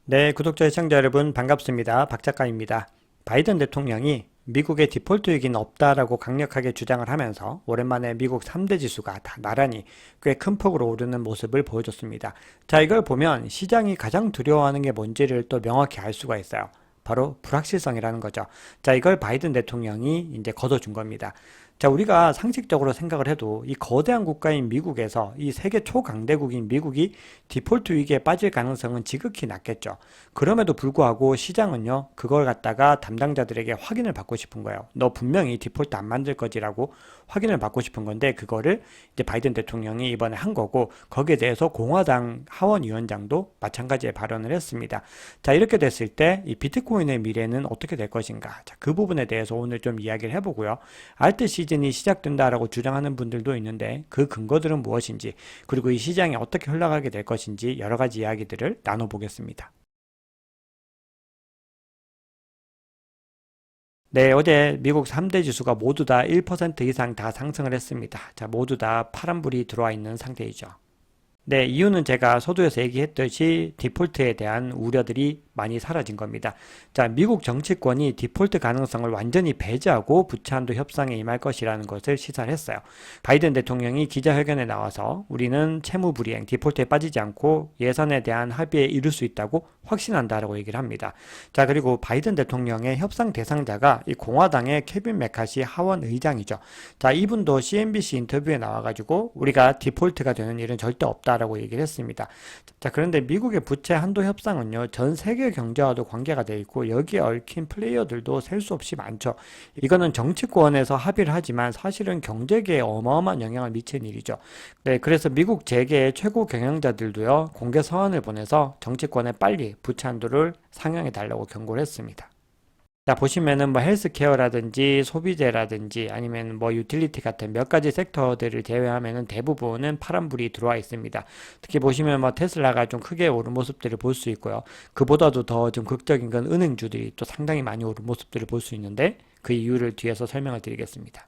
네, 구독자 시청자 여러분 반갑습니다. 박 작가입니다. 바이든 대통령이 미국의 디폴트 위기는 없다라고 강력하게 주장을 하면서 오랜만에 미국 3대 지수가 다 나란히 꽤 큰 폭으로 오르는 모습을 보여줬습니다. 자, 이걸 보면 시장이 가장 두려워하는 게 뭔지를 또 명확히 알 수가 있어요. 바로 불확실성이라는 거죠. 자, 이걸 바이든 대통령이 이제 걷어준 겁니다. 자, 우리가 상식적으로 생각을 해도 이 거대한 국가인 미국에서 이 세계 초강대국인 미국이 디폴트 위기에 빠질 가능성은 지극히 낮겠죠. 그럼에도 불구하고 시장은요, 그걸 갖다가 담당자들에게 확인을 받고 싶은 거예요. 너 분명히 디폴트 안 만들 거지라고 확인을 받고 싶은 건데, 그거를 이제 바이든 대통령이 이번에 한 거고, 거기에 대해서 공화당 하원위원장도 마찬가지의 발언을 했습니다. 자, 이렇게 됐을 때 이 비트코인의 미래는 어떻게 될 것인가? 자, 그 부분에 대해서 오늘 좀 이야기를 해보고요. 알트 시즌이 시작된다라고 주장하는 분들도 있는데 그 근거들은 무엇인지, 그리고 이 시장이 어떻게 흘러가게 될 것인지 여러 가지 이야기들을 나눠보겠습니다. 네, 어제 미국 3대 지수가 모두 다 1% 이상 다 상승을 했습니다. 자, 모두 다 파란불이 들어와 있는 상태이죠. 네, 이유는 제가 서두에서 얘기했듯이 디폴트에 대한 우려들이 많이 사라진 겁니다. 자, 미국 정치권이 디폴트 가능성을 완전히 배제하고 부채한도 협상에 임할 것이라는 것을 시사를 했어요. 바이든 대통령이 기자회견에 나와서 우리는 채무 불이행, 디폴트에 빠지지 않고 예산에 대한 합의에 이룰 수 있다고 확신한다라고 얘기를 합니다. 자, 그리고 바이든 대통령의 협상 대상자가 이 공화당의 케빈 메카시 하원 의장이죠. 자, 이분도 CNBC 인터뷰에 나와가지고 우리가 디폴트가 되는 일은 절대 없다라고 얘기를 했습니다. 자, 그런데 미국의 부채 한도 협상은요, 전 세계 경제와도 관계가 돼 있고 여기에 얽힌 플레이어들도 셀 수 없이 많죠. 이거는 정치권에서 합의를 하지만 사실은 경제계에 어마어마한 영향을 미치는 일이죠. 네, 그래서 미국 재계의 최고 경영자들도요, 공개 서한을 보내서 정치권에 빨리 부채 한도를 상향해 달라고 경고를 했습니다. 자, 보시면은 뭐 헬스케어라든지 소비재라든지 아니면 뭐 유틸리티 같은 몇 가지 섹터들을 제외하면은 대부분은 파란불이 들어와 있습니다. 특히 보시면 뭐 테슬라가 좀 크게 오른 모습들을 볼 수 있고요. 그보다도 더 좀 극적인 건 은행주들이 또 상당히 많이 오른 모습들을 볼 수 있는데 그 이유를 뒤에서 설명을 드리겠습니다.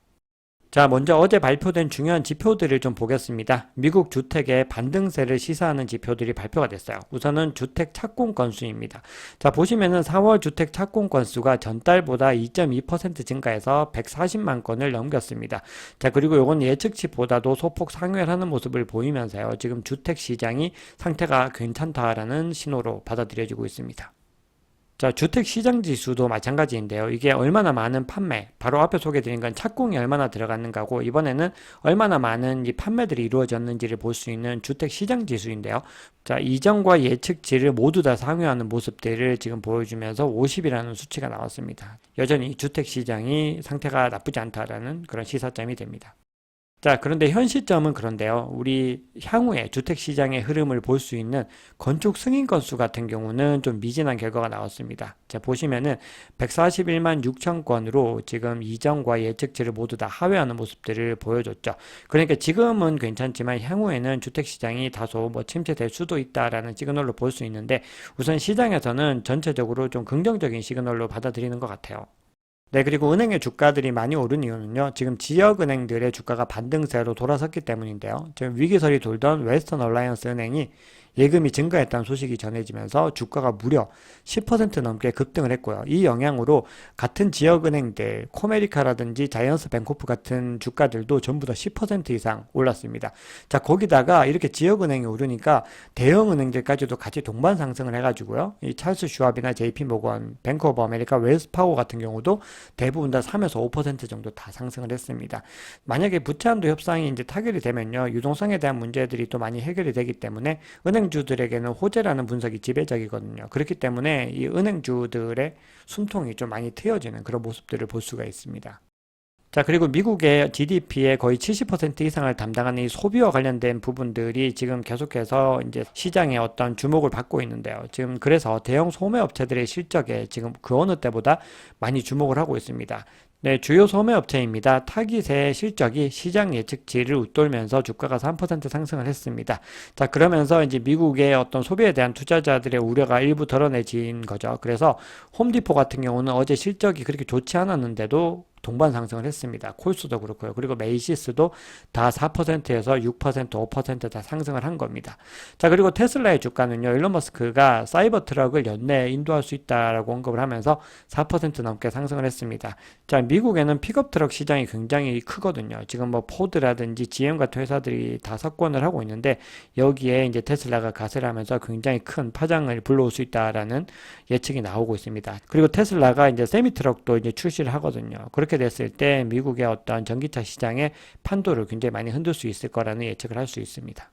자, 먼저 어제 발표된 중요한 지표들을 좀 보겠습니다. 미국 주택의 반등세를 시사하는 지표들이 발표가 됐어요. 우선은 주택 착공 건수입니다. 자, 보시면은 4월 주택 착공 건수가 전달보다 2.2% 증가해서 140만 건을 넘겼습니다. 자, 그리고 이건 예측치보다도 소폭 상회하는 모습을 보이면서요. 지금 주택 시장이 상태가 괜찮다라는 신호로 받아들여지고 있습니다. 자, 주택 시장 지수도 마찬가지인데요. 이게 얼마나 많은 판매, 바로 앞에 소개드린 건 착공이 얼마나 들어갔는가고, 이번에는 얼마나 많은 이 판매들이 이루어졌는지를 볼 수 있는 주택 시장 지수인데요. 자, 이전과 예측치를 모두 다 상회하는 모습들을 지금 보여주면서 50이라는 수치가 나왔습니다. 여전히 주택 시장이 상태가 나쁘지 않다라는 그런 시사점이 됩니다. 자, 그런데 현 시점은 그런데요. 우리 향후에 주택시장의 흐름을 볼 수 있는 건축 승인 건수 같은 경우는 좀 미진한 결과가 나왔습니다. 자, 보시면은 141만 6천 건으로 지금 이전과 예측치를 모두 다 하회하는 모습들을 보여줬죠. 그러니까 지금은 괜찮지만 향후에는 주택시장이 다소 뭐 침체될 수도 있다라는 시그널로 볼 수 있는데 우선 시장에서는 전체적으로 좀 긍정적인 시그널로 받아들이는 것 같아요. 네, 그리고 은행의 주가들이 많이 오른 이유는요, 지금 지역은행들의 주가가 반등세로 돌아섰기 때문인데요. 지금 위기설이 돌던 웨스턴 얼라이언스 은행이 예금이 증가했다는 소식이 전해지면서 주가가 무려 10% 넘게 급등을 했고요. 이 영향으로 같은 지역은행들, 코메리카라든지 자이언스 뱅코프 같은 주가들도 전부 다 10% 이상 올랐습니다. 자, 거기다가 이렇게 지역은행이 오르니까 대형은행들까지도 같이 동반 상승을 해가지고요. 이 찰스 슈왑이나 JP 모건, 뱅크 오브 아메리카, 웰스파고 같은 경우도 대부분 다 3에서 5% 정도 다 상승을 했습니다. 만약에 부채한도 협상이 이제 타결이 되면요, 유동성에 대한 문제들이 또 많이 해결이 되기 때문에 은행주들에게는 호재라는 분석이 지배적이거든요. 그렇기 때문에 이 은행주들의 숨통이 좀 많이 트여지는 그런 모습들을 볼 수가 있습니다. 자, 그리고 미국의 GDP의 거의 70% 이상을 담당하는 이 소비와 관련된 부분들이 지금 계속해서 이제 시장의 어떤 주목을 받고 있는데요. 지금 그래서 대형 소매업체들의 실적에 지금 그 어느 때보다 많이 주목을 하고 있습니다. 네, 주요 소매업체입니다. 타깃의 실적이 시장 예측치를 웃돌면서 주가가 3% 상승을 했습니다. 자, 그러면서 이제 미국의 어떤 소비에 대한 투자자들의 우려가 일부 드러내진 거죠. 그래서 홈디포 같은 경우는 어제 실적이 그렇게 좋지 않았는데도 동반 상승을 했습니다. 콜스도 그렇고요. 그리고 메이시스도 다 4%에서 6%, 5%다 상승을 한 겁니다. 자, 그리고 테슬라의 주가는요, 일론 머스크가 사이버 트럭을 연내에 인도할 수 있다라고 언급을 하면서 4% 넘게 상승을 했습니다. 자, 미국에는 픽업 트럭 시장이 굉장히 크거든요. 지금 뭐 포드라든지 GM 같은 회사들이 다 석권을 하고 있는데 여기에 이제 테슬라가 가세를 하면서 굉장히 큰 파장을 불러올 수 있다라는 예측이 나오고 있습니다. 그리고 테슬라가 이제 세미 트럭도 이제 출시를 하거든요. 그렇게 됐을 때 미국의 어떤 전기차 시장의 판도를 굉장히 많이 흔들 수 있을 거라는 예측을 할 수 있습니다.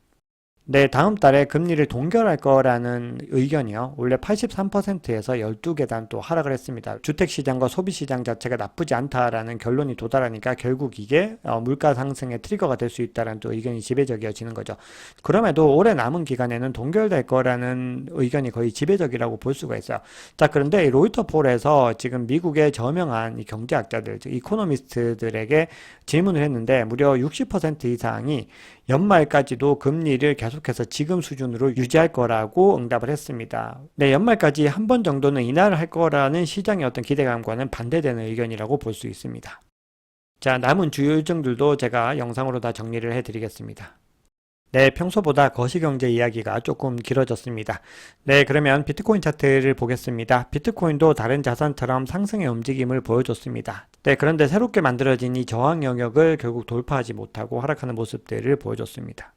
네, 다음 달에 금리를 동결할 거라는 의견이요. 원래 83%에서 12계단 또 하락을 했습니다. 주택시장과 소비시장 자체가 나쁘지 않다라는 결론이 도달하니까 결국 이게 물가 상승의 트리거가 될 수 있다는 또 의견이 지배적이어지는 거죠. 그럼에도 올해 남은 기간에는 동결될 거라는 의견이 거의 지배적이라고 볼 수가 있어요. 자, 그런데 이 로이터 폴에서 지금 미국의 저명한 이 경제학자들, 즉 이코노미스트들에게 질문을 했는데 무려 60% 이상이 연말까지도 금리를 계속해서 지금 수준으로 유지할 거라고 응답을 했습니다. 네, 연말까지 한 번 정도는 인하를 할 거라는 시장의 어떤 기대감과는 반대되는 의견이라고 볼 수 있습니다. 자, 남은 주요 일정들도 제가 영상으로 다 정리를 해드리겠습니다. 네, 평소보다 거시경제 이야기가 조금 길어졌습니다. 네, 그러면 비트코인 차트를 보겠습니다. 비트코인도 다른 자산처럼 상승의 움직임을 보여줬습니다. 네, 그런데 새롭게 만들어진 이 저항 영역을 결국 돌파하지 못하고 하락하는 모습들을 보여줬습니다.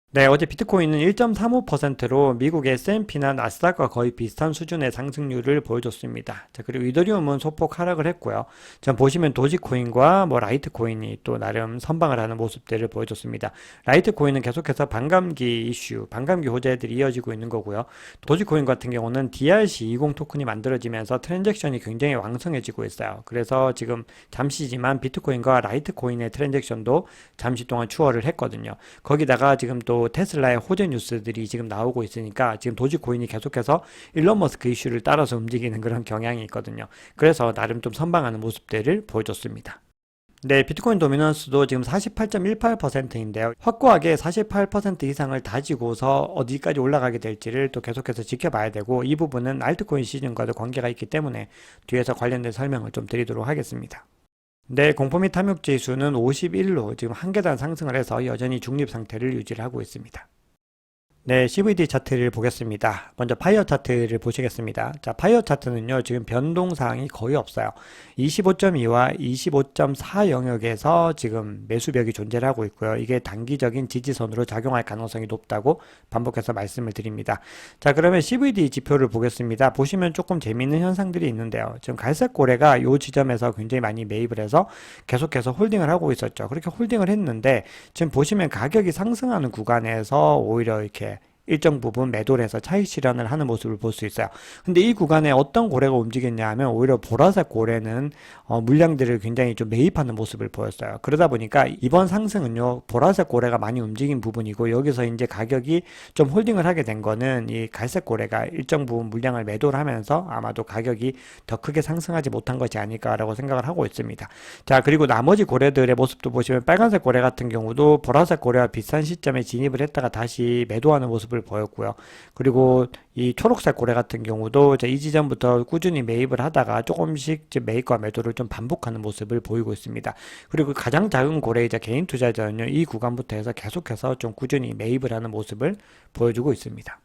네, 어제 비트코인은 1.35%로 미국의 S&P나 나스닥과 거의 비슷한 수준의 상승률을 보여줬습니다. 자, 그리고 이더리움은 소폭 하락을 했고요. 전 보시면 도지코인과 뭐 라이트코인이 또 나름 선방을 하는 모습들을 보여줬습니다. 라이트코인은 계속해서 반감기 이슈, 반감기 호재들이 이어지고 있는 거고요. 도지코인 같은 경우는 DRC20 토큰이 만들어지면서 트랜잭션이 굉장히 왕성해지고 있어요. 그래서 지금 잠시지만 비트코인과 라이트코인의 트랜잭션도 잠시 동안 추월을 했거든요. 거기다가 지금 또 테슬라의 호재 뉴스들이 지금 나오고 있으니까 지금 도지코인이 계속해서 일론 머스크 이슈를 따라서 움직이는 그런 경향이 있거든요. 그래서 나름 좀 선방하는 모습들을 보여줬습니다. 네, 비트코인 도미넌스도 지금 48.18%인데요. 확고하게 48% 이상을 다지고서 어디까지 올라가게 될지를 또 계속해서 지켜봐야 되고 이 부분은 알트코인 시즌과도 관계가 있기 때문에 뒤에서 관련된 설명을 좀 드리도록 하겠습니다. 네, 공포 및 탐욕 지수는 51로 지금 한 계단 상승을 해서 여전히 중립 상태를 유지를 하고 있습니다. 네, CVD 차트를 보겠습니다. 먼저 파이어 차트를 보시겠습니다. 자, 파이어 차트는요, 지금 변동사항이 거의 없어요. 25.2와 25.4 영역에서 지금 매수벽이 존재를 하고 있고요. 이게 단기적인 지지선으로 작용할 가능성이 높다고 반복해서 말씀을 드립니다. 자, 그러면 CVD 지표를 보겠습니다. 보시면 조금 재미있는 현상들이 있는데요. 지금 갈색 고래가 이 지점에서 굉장히 많이 매입을 해서 계속해서 홀딩을 하고 있었죠. 그렇게 홀딩을 했는데 지금 보시면 가격이 상승하는 구간에서 오히려 이렇게 일정 부분 매도를 해서 차익 실현을 하는 모습을 볼 수 있어요. 근데 이 구간에 어떤 고래가 움직였냐 하면 오히려 보라색 고래는 물량들을 굉장히 좀 매입하는 모습을 보였어요. 그러다 보니까 이번 상승은요, 보라색 고래가 많이 움직인 부분이고 여기서 이제 가격이 좀 홀딩을 하게 된 거는 이 갈색 고래가 일정 부분 물량을 매도를 하면서 아마도 가격이 더 크게 상승하지 못한 것이 아닐까라고 생각을 하고 있습니다. 자, 그리고 나머지 고래들의 모습도 보시면 빨간색 고래 같은 경우도 보라색 고래와 비슷한 시점에 진입을 했다가 다시 매도하는 모습을 보였고요. 그리고 이 초록색 고래 같은 경우도 이 지점부터 꾸준히 매입을 하다가 조금씩 매입과 매도를 좀 반복하는 모습을 보이고 있습니다. 그리고 가장 작은 고래이자 개인 투자자는요, 이 구간부터 해서 계속해서 좀 꾸준히 매입을 하는 모습을 보여주고 있습니다.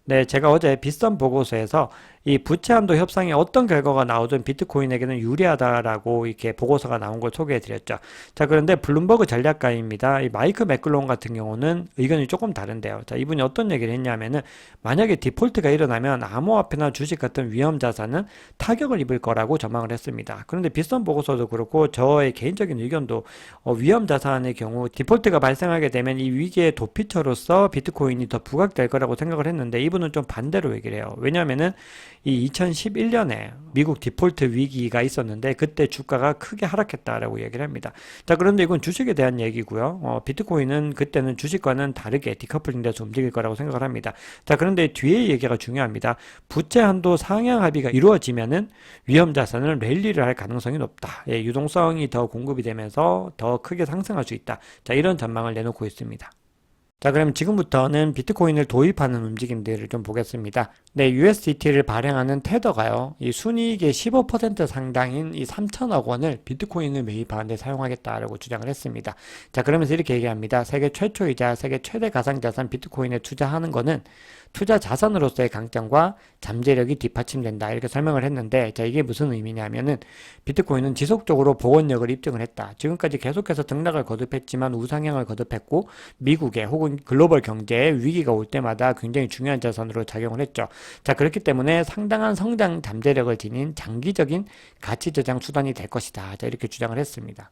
네, 제가 어제 빗썸 보고서에서 이 부채 한도 협상에 어떤 결과가 나오든 비트코인에게는 유리하다라고 이렇게 보고서가 나온 걸 소개해 드렸죠. 자, 그런데 블룸버그 전략가입니다. 이 마이크 맥클론 같은 경우는 의견이 조금 다른데요. 자, 이분이 어떤 얘기를 했냐면은 만약에 디폴트가 일어나면 암호화폐나 주식 같은 위험 자산은 타격을 입을 거라고 전망을 했습니다. 그런데 빗썸 보고서도 그렇고 저의 개인적인 의견도 위험 자산의 경우 디폴트가 발생하게 되면 이 위기의 도피처로서 비트코인이 더 부각될 거라고 생각을 했는데 이분은 좀 반대로 얘기를 해요. 왜냐하면은 이 2011년에 미국 디폴트 위기가 있었는데 그때 주가가 크게 하락했다라고 얘기를 합니다. 자, 그런데 이건 주식에 대한 얘기고요. 비트코인은 그때는 주식과는 다르게 디커플링 돼서 움직일 거라고 생각을 합니다. 자, 그런데 뒤에 얘기가 중요합니다. 부채 한도 상향 합의가 이루어지면은 위험 자산은 랠리를 할 가능성이 높다. 예, 유동성이 더 공급이 되면서 더 크게 상승할 수 있다. 자, 이런 전망을 내놓고 있습니다. 자, 그럼 지금부터는 비트코인을 도입하는 움직임들을 좀 보겠습니다. 네, USDT를 발행하는 테더가요, 이 순이익의 15% 상당인 이 3천억 원을 비트코인을 매입하는 데 사용하겠다라고 주장을 했습니다. 자, 그러면서 이렇게 얘기합니다. 세계 최초이자 세계 최대 가상자산 비트코인에 투자하는 거는 투자 자산으로서의 강점과 잠재력이 뒷받침된다, 이렇게 설명을 했는데, 자, 이게 무슨 의미냐면은 비트코인은 지속적으로 보원력을 입증을 했다. 지금까지 계속해서 등락을 거듭했지만 우상향을 거듭했고 미국에 혹은 글로벌 경제에 위기가 올 때마다 굉장히 중요한 자산으로 작용을 했죠. 자, 그렇기 때문에 상당한 성장 잠재력을 지닌 장기적인 가치 저장 수단이 될 것이다. 자, 이렇게 주장을 했습니다.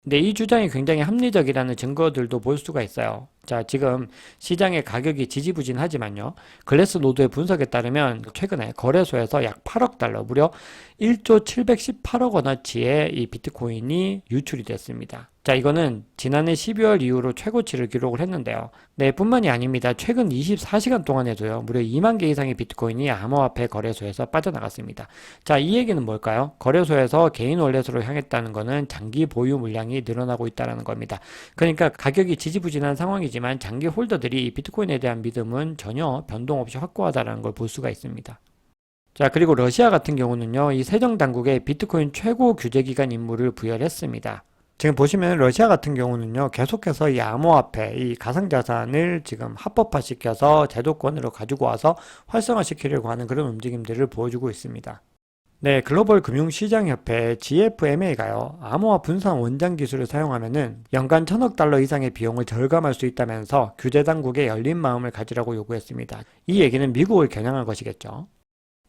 근데 이 주장이 굉장히 합리적이라는 증거들도 볼 수가 있어요. 자, 지금 시장의 가격이 지지부진하지만요, 글래스노드의 분석에 따르면 최근에 거래소에서 약 8억 달러, 무려 1조 718억 원어치의 이 비트코인이 유출이 됐습니다. 자, 이거는 지난해 12월 이후로 최고치를 기록을 했는데요. 네, 뿐만이 아닙니다. 최근 24시간 동안에도요, 무려 2만 개 이상의 비트코인이 암호화폐 거래소에서 빠져나갔습니다. 자, 이 얘기는 뭘까요? 거래소에서 개인 월렛으로 향했다는 것은 장기 보유 물량이 늘어나고 있다는 겁니다. 그러니까 가격이 지지부진한 상황이지만 장기 홀더들이 비트코인에 대한 믿음은 전혀 변동 없이 확고하다는 걸 볼 수가 있습니다. 자, 그리고 러시아 같은 경우는요, 이 세정 당국에 비트코인 최고 규제기관 임무를 부여했습니다. 지금 보시면 러시아 같은 경우는요, 계속해서 이 암호화폐, 이 가상자산을 지금 합법화시켜서 제도권으로 가지고 와서 활성화시키려고 하는 그런 움직임들을 보여주고 있습니다. 네, 글로벌 금융시장협회 GFMA가요, 암호화 분산 원장 기술을 사용하면은 연간 1,000억 달러 이상의 비용을 절감할 수 있다면서 규제 당국에 열린 마음을 가지라고 요구했습니다. 이 얘기는 미국을 겨냥한 것이겠죠.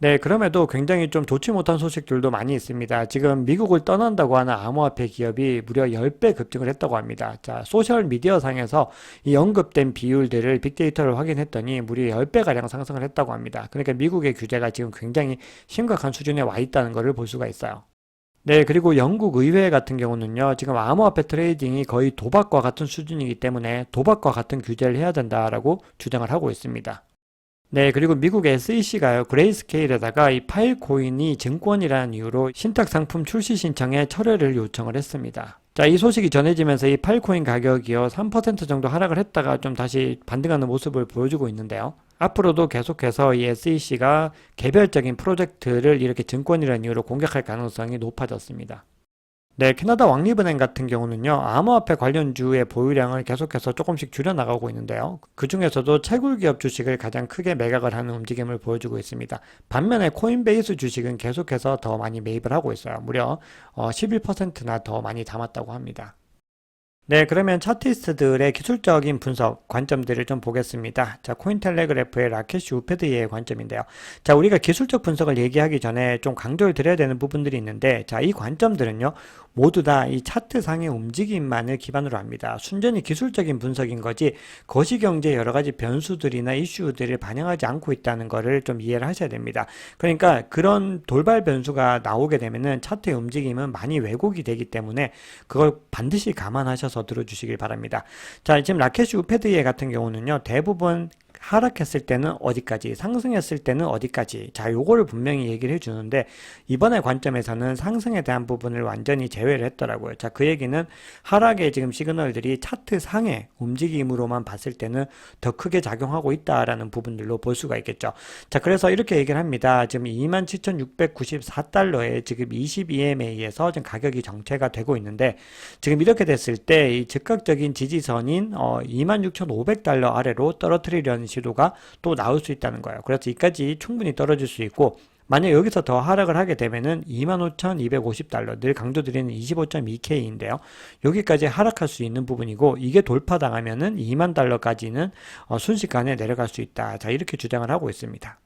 네, 그럼에도 굉장히 좀 좋지 못한 소식들도 많이 있습니다. 지금 미국을 떠난다고 하는 암호화폐 기업이 무려 10배 급증을 했다고 합니다. 자, 소셜미디어 상에서 이 언급된 비율들을 빅데이터를 확인했더니 무려 10배가량 상승을 했다고 합니다. 그러니까 미국의 규제가 지금 굉장히 심각한 수준에 와 있다는 것을 볼 수가 있어요. 네, 그리고 영국 의회 같은 경우는요, 지금 암호화폐 트레이딩이 거의 도박과 같은 수준이기 때문에 도박과 같은 규제를 해야 된다라고 주장을 하고 있습니다. 네, 그리고 미국 SEC가요, 그레이스케일에다가 이 파일코인이 증권이라는 이유로 신탁상품 출시 신청에 철회를 요청을 했습니다. 자, 이 소식이 전해지면서 이 파일코인 가격이요, 3% 정도 하락을 했다가 좀 다시 반등하는 모습을 보여주고 있는데요. 앞으로도 계속해서 이 SEC가 개별적인 프로젝트를 이렇게 증권이라는 이유로 공격할 가능성이 높아졌습니다. 네, 캐나다 왕립은행 같은 경우는요, 암호화폐 관련주의 보유량을 계속해서 조금씩 줄여나가고 있는데요. 그 중에서도 채굴기업 주식을 가장 크게 매각을 하는 움직임을 보여주고 있습니다. 반면에 코인베이스 주식은 계속해서 더 많이 매입을 하고 있어요. 무려 11%나 더 많이 담았다고 합니다. 네, 그러면 차트리스트들의 기술적인 분석 관점들을 좀 보겠습니다. 자, 코인텔레그래프의 라케시 우페드의 관점인데요. 자, 우리가 기술적 분석을 얘기하기 전에 좀 강조를 드려야 되는 부분들이 있는데, 자, 이 관점들은요, 모두 다 이 차트상의 움직임만을 기반으로 합니다. 순전히 기술적인 분석인 거지 거시경제 여러 가지 변수들이나 이슈들을 반영하지 않고 있다는 것을 좀 이해를 하셔야 됩니다. 그러니까 그런 돌발 변수가 나오게 되면은 차트의 움직임은 많이 왜곡이 되기 때문에 그걸 반드시 감안하셔서 들어주시길 바랍니다. 자, 지금 라케시 우페드예 같은 경우는요, 대부분 하락했을 때는 어디까지, 상승했을 때는 어디까지. 자, 요거를 분명히 얘기를 해주는데, 이번의 관점에서는 상승에 대한 부분을 완전히 제외를 했더라고요. 자, 그 얘기는 하락의 지금 시그널들이 차트 상의 움직임으로만 봤을 때는 더 크게 작용하고 있다라는 부분들로 볼 수가 있겠죠. 자, 그래서 이렇게 얘기를 합니다. 지금 27,694달러에 지금 22MA에서 지금 가격이 정체가 되고 있는데, 지금 이렇게 됐을 때 이 즉각적인 지지선인 26,500달러 아래로 떨어뜨리려는 시도가 또 나올 수 있다는 거예요. 그래서 이까지 충분히 떨어질 수 있고, 만약 여기서 더 하락을 하게 되면은 25,250달러, 늘 강조드리는 25.2K인데요. 여기까지 하락할 수 있는 부분이고, 이게 돌파당하면은 2만 달러까지는 순식간에 내려갈 수 있다. 자, 이렇게 주장을 하고 있습니다.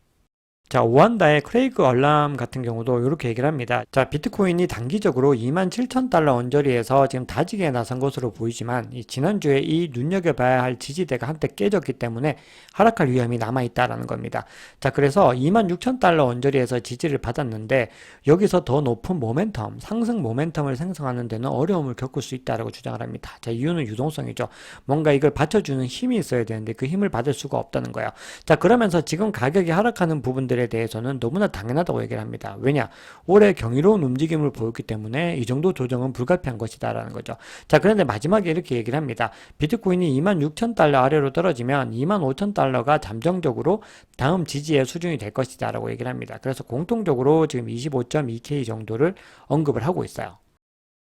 자, 오한다의 크레이그 얼람 같은 경우도 이렇게 얘기를 합니다. 자, 비트코인이 단기적으로 27,000달러 언저리에서 지금 다지기에 나선 것으로 보이지만, 지난주에 이 눈여겨봐야 할 지지대가 한때 깨졌기 때문에 하락할 위험이 남아있다라는 겁니다. 자, 그래서 26,000달러 언저리에서 지지를 받았는데, 여기서 더 높은 모멘텀, 상승 모멘텀을 생성하는 데는 어려움을 겪을 수 있다라고 주장을 합니다. 자, 이유는 유동성이죠. 뭔가 이걸 받쳐주는 힘이 있어야 되는데 그 힘을 받을 수가 없다는 거예요. 자, 그러면서 지금 가격이 하락하는 부분들 분들에 대해서는 너무나 당연하다고 얘기를 합니다. 왜냐? 올해 경이로운 움직임을 보였기 때문에 이 정도 조정은 불가피한 것이다라는 거죠. 자, 그런데 마지막에 이렇게 얘기를 합니다. 비트코인이 26,000달러 아래로 떨어지면 25,000달러가 잠정적으로 다음 지지의 수준이 될 것이다 라고 얘기를 합니다. 그래서 공통적으로 지금 25.2K 정도를 언급을 하고 있어요.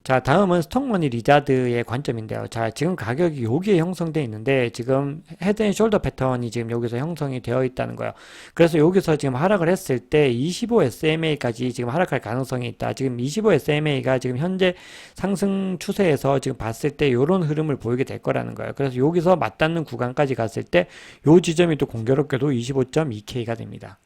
자, 다음은 스톡머니 리자드의 관점인데요. 자, 지금 가격이 여기에 형성되어 있는데 지금 헤드 앤 숄더 패턴이 지금 여기서 형성이 되어 있다는 거예요. 그래서 여기서 지금 하락을 했을 때 25 SMA까지 지금 하락할 가능성이 있다. 지금 25 SMA가 지금 현재 상승 추세에서 지금 봤을 때 이런 흐름을 보이게 될 거라는 거예요. 그래서 여기서 맞닿는 구간까지 갔을 때 이 지점이 또 공교롭게도 25.2K가 됩니다.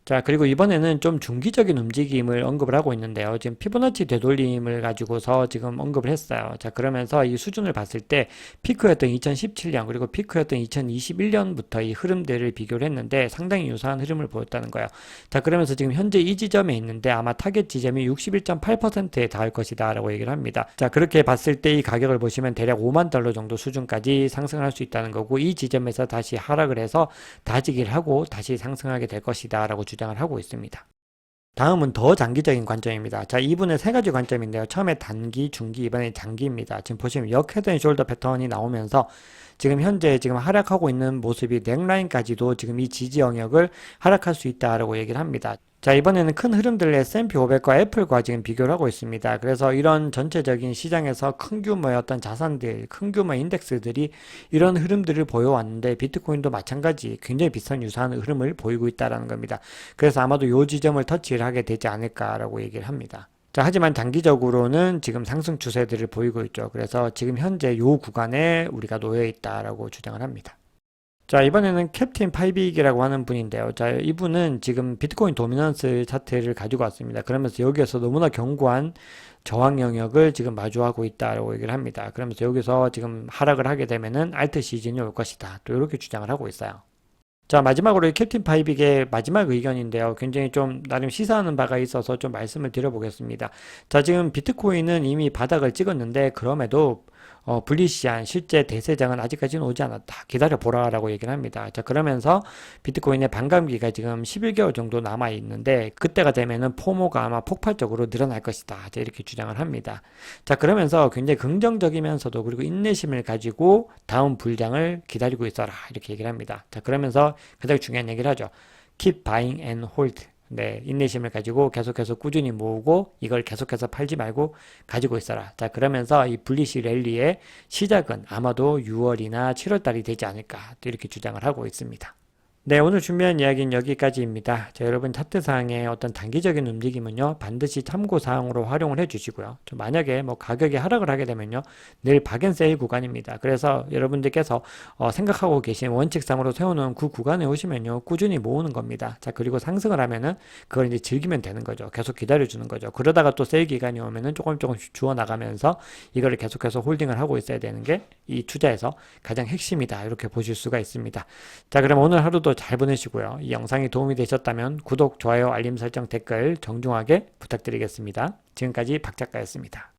자, 그리고 이번에는 좀 중기적인 움직임을 언급을 하고 있는데요. 지금 피보나치 되돌림을 가지고서 지금 언급을 했어요. 자, 그러면서 이 수준을 봤을 때 피크였던 2017년 그리고 피크였던 2021년부터 이 흐름들을 비교를 했는데 상당히 유사한 흐름을 보였다는 거예요. 자, 그러면서 지금 현재 이 지점에 있는데 아마 타겟 지점이 61.8%에 닿을 것이다 라고 얘기를 합니다. 자, 그렇게 봤을 때 이 가격을 보시면 대략 5만 달러 정도 수준까지 상승할 수 있다는 거고 이 지점에서 다시 하락을 해서 다지기를 하고 다시 상승하게 될 것이다 라고 주장을 하고 있습니다. 다음은 더 장기적인 관점입니다. 자, 이분의 세 가지 관점인데요. 처음에 단기, 중기, 이번에 장기입니다. 지금 보시면 역 헤드 앤 숄더 패턴이 나오면서 지금 현재 지금 하락하고 있는 모습이 넥라인까지도 지금 이 지지 영역을 하락할 수 있다라고 얘기를 합니다. 자, 이번에는 큰 흐름들을 S&P 500과 애플과 지금 비교를 하고 있습니다. 그래서 이런 전체적인 시장에서 큰 규모의 어떤 자산들, 큰 규모의 인덱스들이 이런 흐름들을 보여왔는데 비트코인도 마찬가지 굉장히 비슷한 유사한 흐름을 보이고 있다는 겁니다. 그래서 아마도 이 지점을 터치를 하게 되지 않을까라고 얘기를 합니다. 자, 하지만 단기적으로는 지금 상승 추세들을 보이고 있죠. 그래서 지금 현재 이 구간에 우리가 놓여 있다라고 주장을 합니다. 자, 이번에는 캡틴 파이빅이라고 하는 분인데요. 자, 이분은 지금 비트코인 도미넌스 차트를 가지고 왔습니다. 그러면서 여기에서 너무나 견고한 저항 영역을 지금 마주하고 있다고 얘기를 합니다. 그러면서 여기서 지금 하락을 하게 되면은 알트 시즌이 올 것이다. 또 이렇게 주장을 하고 있어요. 자, 마지막으로 캡틴 파이빅의 마지막 의견인데요. 굉장히 좀 나름 시사하는 바가 있어서 좀 말씀을 드려보겠습니다. 자, 지금 비트코인은 이미 바닥을 찍었는데 그럼에도 불리시한 실제 대세장은 아직까지는 오지 않았다. 기다려보라라고 얘기를 합니다. 자, 그러면서 비트코인의 반감기가 지금 11개월 정도 남아 있는데 그때가 되면은 포모가 아마 폭발적으로 늘어날 것이다. 자, 이렇게 주장을 합니다. 자, 그러면서 굉장히 긍정적이면서도 그리고 인내심을 가지고 다음 불장을 기다리고 있어라. 이렇게 얘기를 합니다. 자, 그러면서 가장 중요한 얘기를 하죠. Keep buying and hold. 네, 인내심을 가지고 계속해서 꾸준히 모으고 이걸 계속해서 팔지 말고 가지고 있어라. 자, 그러면서 이 불리시 랠리의 시작은 아마도 6월이나 7월 달이 되지 않을까 또 이렇게 주장을 하고 있습니다. 네, 오늘 준비한 이야기는 여기까지입니다. 자, 여러분 차트상의 어떤 단기적인 움직임은요, 반드시 참고사항으로 활용을 해주시고요. 만약에 뭐 가격이 하락을 하게 되면요, 늘 박앤세일 구간입니다. 그래서 여러분들께서 생각하고 계신 원칙상으로 세워놓은 그 구간에 오시면요, 꾸준히 모으는 겁니다. 자, 그리고 상승을 하면은 그걸 이제 즐기면 되는 거죠. 계속 기다려주는 거죠. 그러다가 또 세일 기간이 오면은 조금씩 주워 나가면서 이거를 계속해서 홀딩을 하고 있어야 되는 게 이 투자에서 가장 핵심이다. 이렇게 보실 수가 있습니다. 자, 그럼 오늘 하루도 잘 보내시고요. 이 영상이 도움이 되셨다면 구독, 좋아요, 알림 설정, 댓글 정중하게 부탁드리겠습니다. 지금까지 박 작가였습니다.